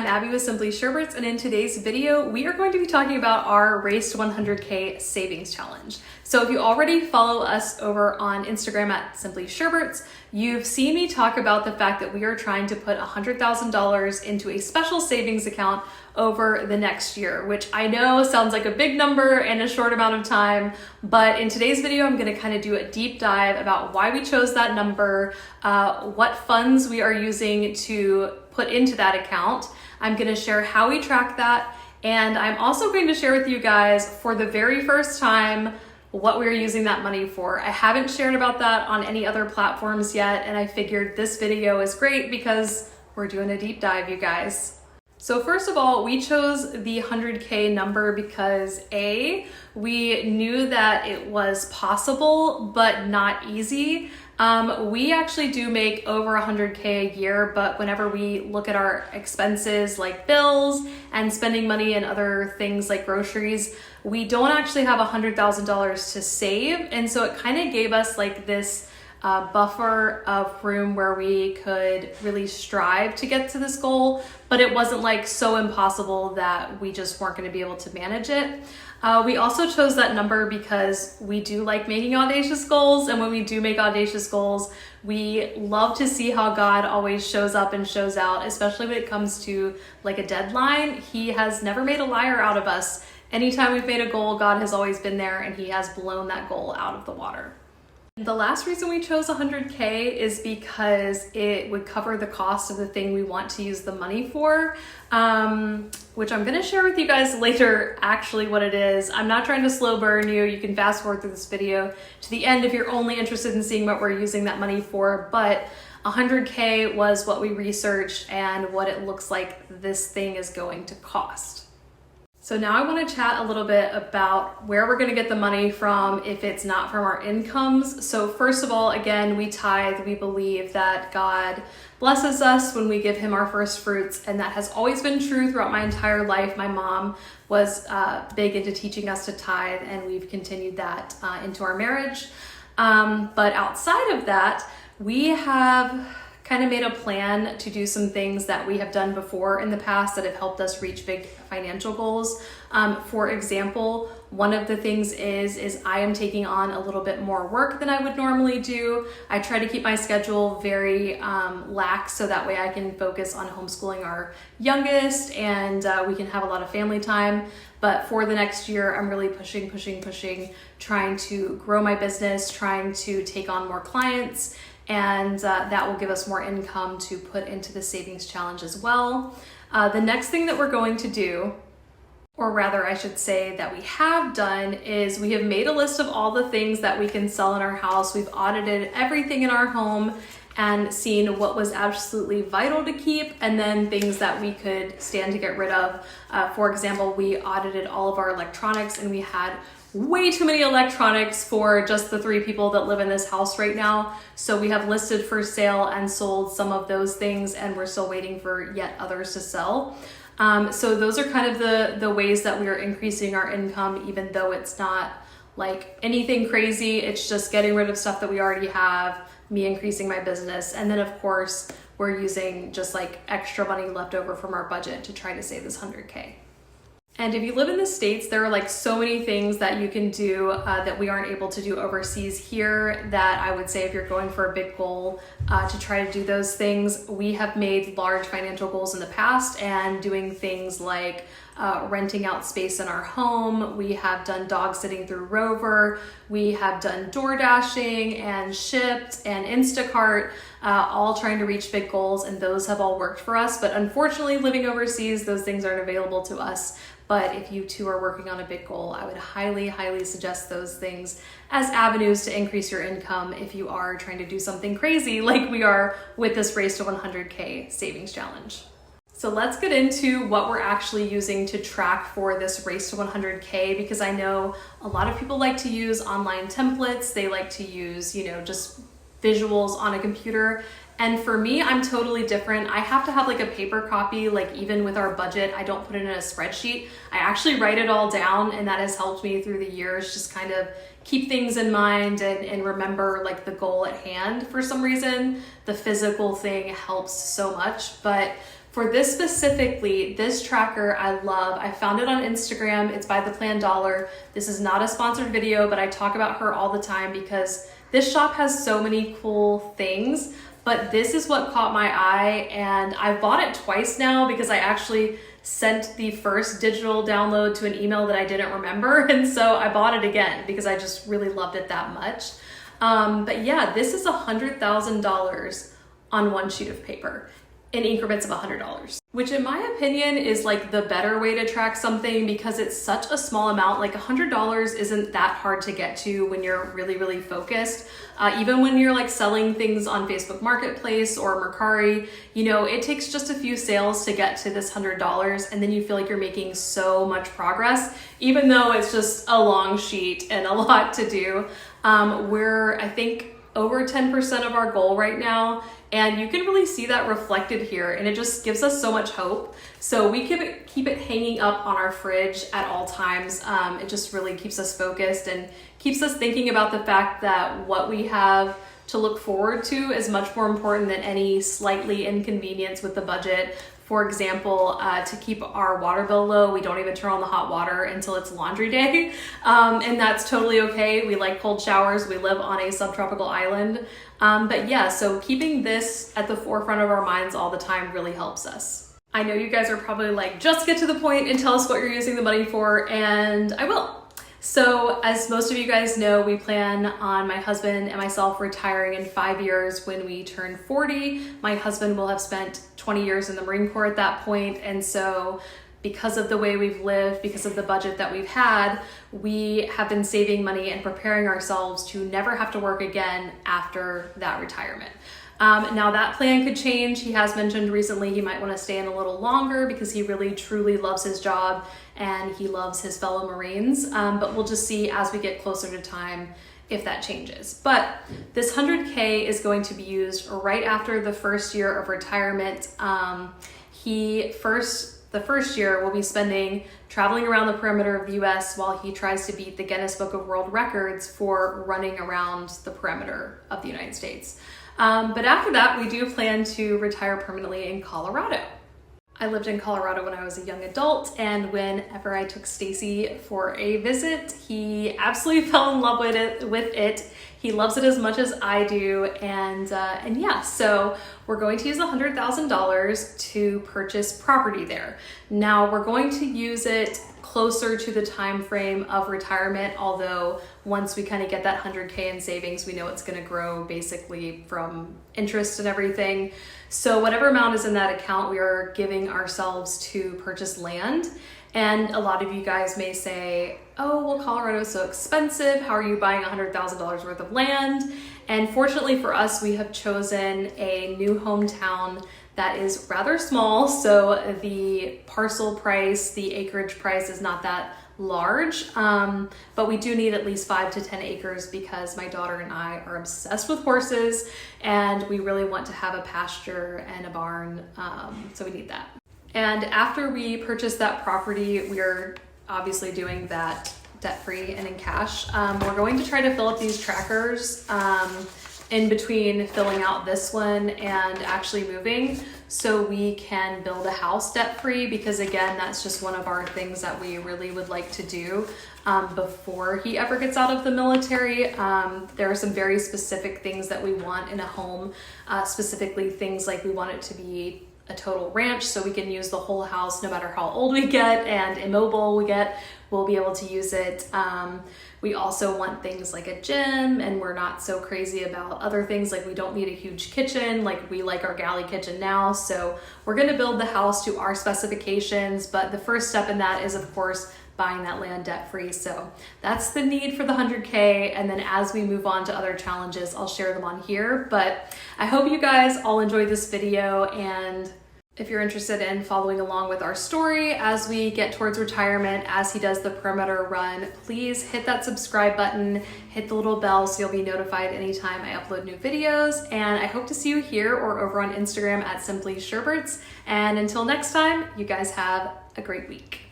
I'm Abby with Simply Sherbets, and in today's video, we are going to be talking about our Race to 100K Savings Challenge. So if you already follow us over on Instagram at Simply Sherbets, you've seen me talk about the fact that we are trying to put $100,000 into a special savings account over the next year, which I know sounds like a big number in a short amount of time, but in today's video, I'm gonna kind of do a deep dive about why we chose that number, what funds we are using to put into that account. I'm gonna share how we track that, and I'm also going to share with you guys for the very first time what we're using that money for. I haven't shared about that on any other platforms yet, and I figured this video is great because we're doing a deep dive, you guys. So first of all, we chose the 100K number because A, we knew that it was possible, but not easy. We actually do make over 100K a year, but whenever we look at our expenses like bills and spending money and other things like groceries, we don't actually have $100,000 to save. And so it kind of gave us like this buffer of room where we could really strive to get to this goal, but it wasn't like so impossible that we just weren't going to be able to manage it. We also chose that number because we do like making audacious goals, and when we do make audacious goals, we love to see how God always shows up and shows out, especially when it comes to like a deadline. He has never made a liar out of us. Anytime we've made a goal, God has always been there, and he has blown that goal out of the water. The last reason we chose 100K is because it would cover the cost of the thing we want to use the money for, which I'm gonna share with you guys later actually what it is. I'm not trying to slow burn you. You can fast forward through this video to the end if you're only interested in seeing what we're using that money for, but 100K was what we researched and what it looks like this thing is going to cost. So now I want to chat a little bit about where we're going to get the money from if it's not from our incomes. So first of all, again, we tithe. We believe that God blesses us when we give him our first fruits, and that has always been true throughout my entire life. My mom was big into teaching us to tithe, and we've continued that into our marriage. But outside of that, we have kind of made a plan to do some things that we have done before in the past that have helped us reach big financial goals. For example, one of the things is I am taking on a little bit more work than I would normally do. I try to keep my schedule very lax so that way I can focus on homeschooling our youngest, and we can have a lot of family time. But for the next year, I'm really pushing, trying to grow my business, trying to take on more clients, and that will give us more income to put into the savings challenge as well. The next thing that we're going to do, or rather I should say that we have done, is we have made a list of all the things that we can sell in our house. We've audited everything in our home and seen what was absolutely vital to keep, and then things that we could stand to get rid of. For example, we audited all of our electronics, and we had way too many electronics for just the 3 people that live in this house right now. So we have listed for sale and sold some of those things, and we're still waiting for yet others to sell. So those are kind of the ways that we are increasing our income, even though it's not like anything crazy. It's just getting rid of stuff that we already have, me increasing my business. And then of course, we're using just like extra money left over from our budget to try to save this 100K. And if you live in the States, there are like so many things that you can do that we aren't able to do overseas here, that I would say if you're going for a big goal to try to do those things. We have made large financial goals in the past and doing things like renting out space in our home. We have done dog sitting through Rover. We have done door dashing and Shipt and Instacart, all trying to reach big goals, and those have all worked for us. But unfortunately, living overseas, those things aren't available to us. But if you too are working on a big goal, I would highly suggest those things as avenues to increase your income if you are trying to do something crazy like we are with this Race to 100K Savings Challenge. So let's get into what we're actually using to track for this Race to 100K, because I know a lot of people like to use online templates. They like to use, just visuals on a computer. And for me, I'm totally different. I have to have like a paper copy, like even with our budget, I don't put it in a spreadsheet. I actually write it all down, and that has helped me through the years, just kind of keep things in mind and remember like the goal at hand. For some reason, the physical thing helps so much. But For this specifically, this tracker I love. I found it on Instagram. It's by The Plan Dollar. This is not a sponsored video, but I talk about her all the time because this shop has so many cool things, but this is what caught my eye, and I've bought it twice now because I actually sent the first digital download to an email that I didn't remember, and so I bought it again because I just really loved it that much. But yeah, this is $100,000 on one sheet of paper in increments of $100, which in my opinion is like the better way to track something because it's such a small amount. Like $100 isn't that hard to get to when you're really, really focused. Even when you're like selling things on Facebook Marketplace or Mercari, you know, it takes just a few sales to get to this $100, and then you feel like you're making so much progress, even though it's just a long sheet and a lot to do. We're, I think, over 10% of our goal right now, and you can really see that reflected here, and it just gives us so much hope. So we keep it hanging up on our fridge at all times. It just really keeps us focused and keeps us thinking about the fact that what we have to look forward to is much more important than any slightly inconvenience with the budget. For example, to keep our water bill low, we don't even turn on the hot water until it's laundry day. And that's totally okay. We like cold showers. We live on a subtropical island. But yeah, so keeping this at the forefront of our minds all the time really helps us. I know you guys are probably like, just get to the point and tell us what you're using the money for, and I will. So as most of you guys know, we plan on my husband and myself retiring in 5 years when we turn 40. My husband will have spent 20 years in the Marine Corps at that point. And so because of the way we've lived, because of the budget that we've had, we have been saving money and preparing ourselves to never have to work again after that retirement. Now that plan could change. He has mentioned recently he might want to stay in a little longer because he really truly loves his job and he loves his fellow Marines. But we'll just see as we get closer to time if that changes. But this 100K is going to be used right after the first year of retirement. The first year will be spending traveling around the perimeter of the US while he tries to beat the Guinness Book of World Records for running around the perimeter of the United States. But after that, we do plan to retire permanently in Colorado. I lived in Colorado when I was a young adult, and whenever I took Stacy for a visit, he absolutely fell in love with it. He loves it as much as I do, and yeah, so we're going to use $100,000 to purchase property there. Now we're going to use it closer to the time frame of retirement, although once we kind of get that 100K in savings, we know it's going to grow basically from interest and everything. So whatever amount is in that account, we are giving ourselves to purchase land. And a lot of you guys may say, oh, well, Colorado is so expensive. How are you buying $100,000 worth of land? And fortunately for us, we have chosen a new hometown that is rather small. So the parcel price, the acreage price is not that large, but we do need at least 5 to 10 acres because my daughter and I are obsessed with horses and we really want to have a pasture and a barn. So we need that. And after we purchase that property, we're obviously doing that debt-free and in cash. We're going to try to fill up these trackers in between filling out this one and actually moving so we can build a house debt-free, because again, that's just one of our things that we really would like to do before he ever gets out of the military. There are some very specific things that we want in a home, specifically things like we want it to be a total ranch so we can use the whole house no matter how old we get and immobile we get, we'll be able to use it. We also want things like a gym, and we're not so crazy about other things, like we don't need a huge kitchen, like we like our galley kitchen now. So we're gonna build the house to our specifications, but the first step in that is of course buying that land debt-free. So that's the need for the 100K. And then as we move on to other challenges, I'll share them on here. But I hope you guys all enjoyed this video, and if you're interested in following along with our story as we get towards retirement, as he does the perimeter run, please hit that subscribe button, hit the little bell so you'll be notified anytime I upload new videos. And I hope to see you here or over on Instagram at Simply Sherberts. And until next time, you guys have a great week.